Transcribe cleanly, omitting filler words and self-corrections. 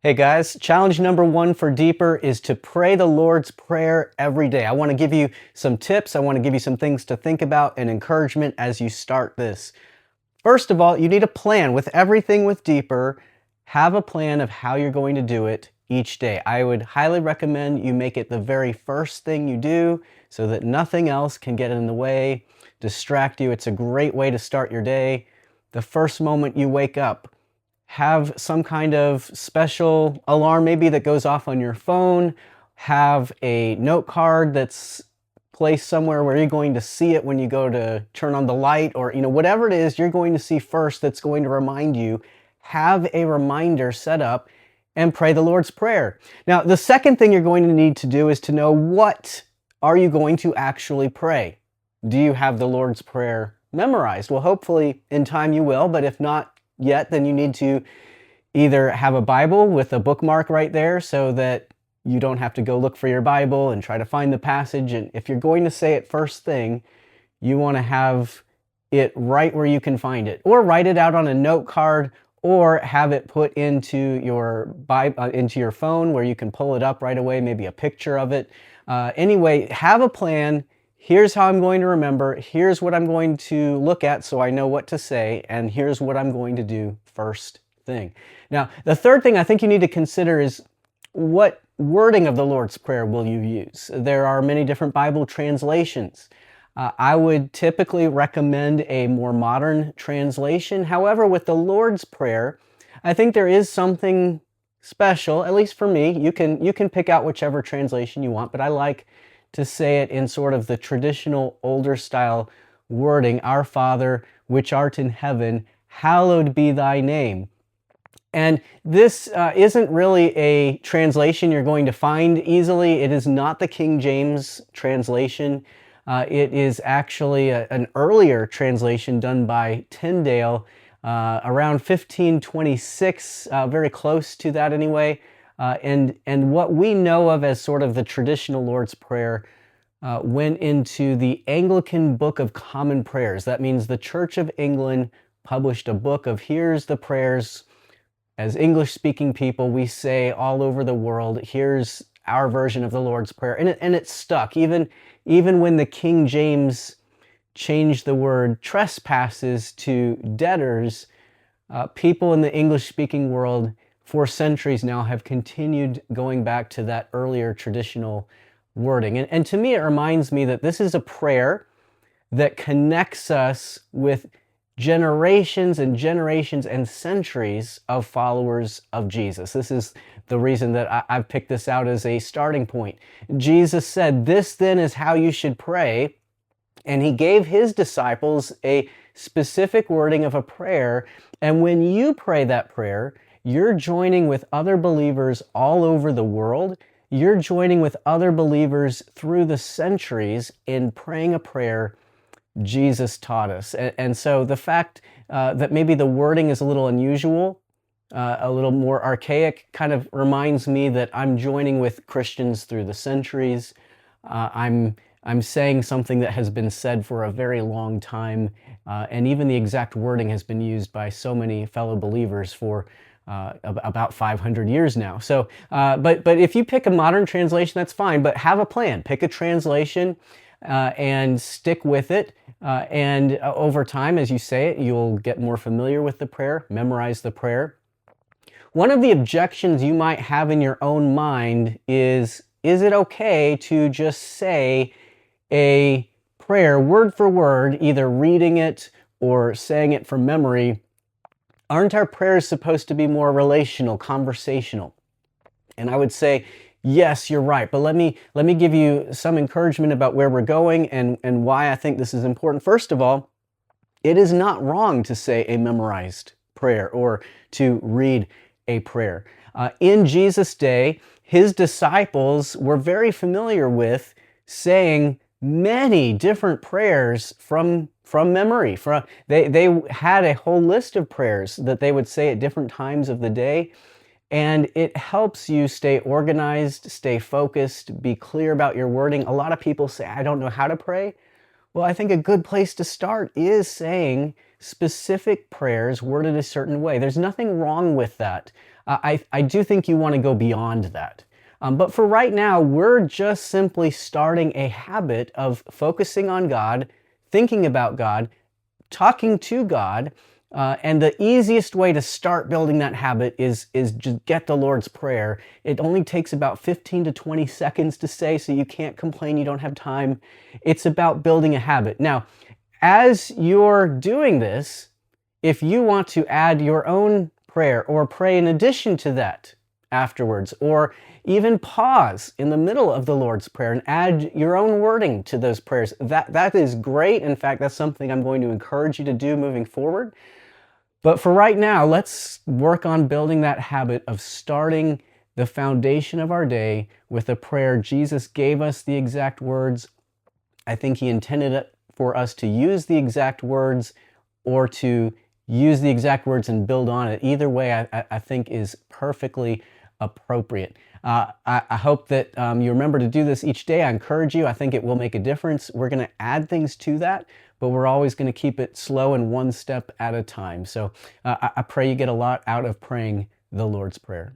Hey guys, challenge number one for Deeper is to pray the Lord's Prayer every day. I want to give you some tips. I want to give you some things to think about and encouragement as you start this. First of all, you need a plan. With everything with Deeper, have a plan of how you're going to do it each day. I would highly recommend you make it the very first thing you do so that nothing else can get in the way, distract you. It's a great way to start your day. The first moment you wake up, have some kind of special alarm maybe that goes off on your phone, have a note card that's placed somewhere where you're going to see it when you go to turn on the light, or whatever it is you're going to see first that's going to remind you. Have a reminder set up and pray the Lord's Prayer. Now, the second thing you're going to need to do is to know, what are you going to actually pray? Do you have the Lord's Prayer memorized? Well, hopefully in time you will, but if not yet, then you need to either have a Bible with a bookmark right there so that you don't have to go look for your Bible and try to find the passage. And if you're going to say it first thing, you want to have it right where you can find it, or write it out on a note card, or have it put into your Bible, into your phone where you can pull it up right away, maybe a picture of it. Anyway, have a plan. Here's how I'm going to remember. Here's what I'm going to look at so I know what to say, and here's what I'm going to do first thing. Now, the third thing I think you need to consider is, what wording of the Lord's Prayer will you use? There are many different Bible translations. I would typically recommend a more modern translation. However, with the Lord's Prayer, I think there is something special, at least for me. You can pick out whichever translation you want, but I like to say it in sort of the traditional older style wording. Our Father, which art in heaven, hallowed be thy name. And this isn't really a translation you're going to find easily. It is not the King James translation. It is actually an earlier translation done by Tyndale around 1526, very close to that anyway. And what we know of as sort of the traditional Lord's Prayer went into the Anglican Book of Common Prayers. That means the Church of England published a book of, here's the prayers as English-speaking people we say all over the world. Here's our version of the Lord's Prayer. And it stuck. Even when the King James changed the word trespasses to debtors, people in the English-speaking world for centuries now have continued going back to that earlier traditional wording. And to me, it reminds me that this is a prayer that connects us with generations and generations and centuries of followers of Jesus. This is the reason that I've picked this out as a starting point. Jesus said, "This then is how you should pray." And he gave his disciples a specific wording of a prayer. And when you pray that prayer, you're joining with other believers all over the world. You're joining with other believers through the centuries in praying a prayer Jesus taught us. And so the fact that maybe the wording is a little unusual, a little more archaic, kind of reminds me that I'm joining with Christians through the centuries. I'm saying something that has been said for a very long time, and even the exact wording has been used by so many fellow believers for about 500 years now. So, but if you pick a modern translation, that's fine, but have a plan. Pick a translation and stick with it. And over time, as you say it, you'll get more familiar with the prayer, memorize the prayer. One of the objections you might have in your own mind is it okay to just say a prayer word for word, either reading it or saying it from memory? Aren't our prayers supposed to be more relational, conversational? And I would say, yes, you're right. But let me give you some encouragement about where we're going and why I think this is important. First of all, it is not wrong to say a memorized prayer or to read a prayer. In Jesus' day, his disciples were very familiar with saying many different prayers from memory. They had a whole list of prayers that they would say at different times of the day. And it helps you stay organized, stay focused, be clear about your wording. A lot of people say, I don't know how to pray. Well, I think a good place to start is saying specific prayers worded a certain way. There's nothing wrong with that. I do think you want to go beyond that. But for right now, we're just simply starting a habit of focusing on God, thinking about God, talking to God, and the easiest way to start building that habit is just get the Lord's Prayer. It only takes about 15 to 20 seconds to say, so you can't complain you don't have time. It's about building a habit. Now, as you're doing this, if you want to add your own prayer or pray in addition to that afterwards, or even pause in the middle of the Lord's Prayer and add your own wording to those prayers, that is great. In fact, that's something I'm going to encourage you to do moving forward. But for right now, let's work on building that habit of starting the foundation of our day with a prayer. Jesus gave us the exact words. I think he intended it for us to use the exact words or to use the exact words and build on it. Either way, I think is perfectly appropriate. I hope that you remember to do this each day. I encourage you. I think it will make a difference. We're going to add things to that, but we're always going to keep it slow and one step at a time. So I pray you get a lot out of praying the Lord's Prayer.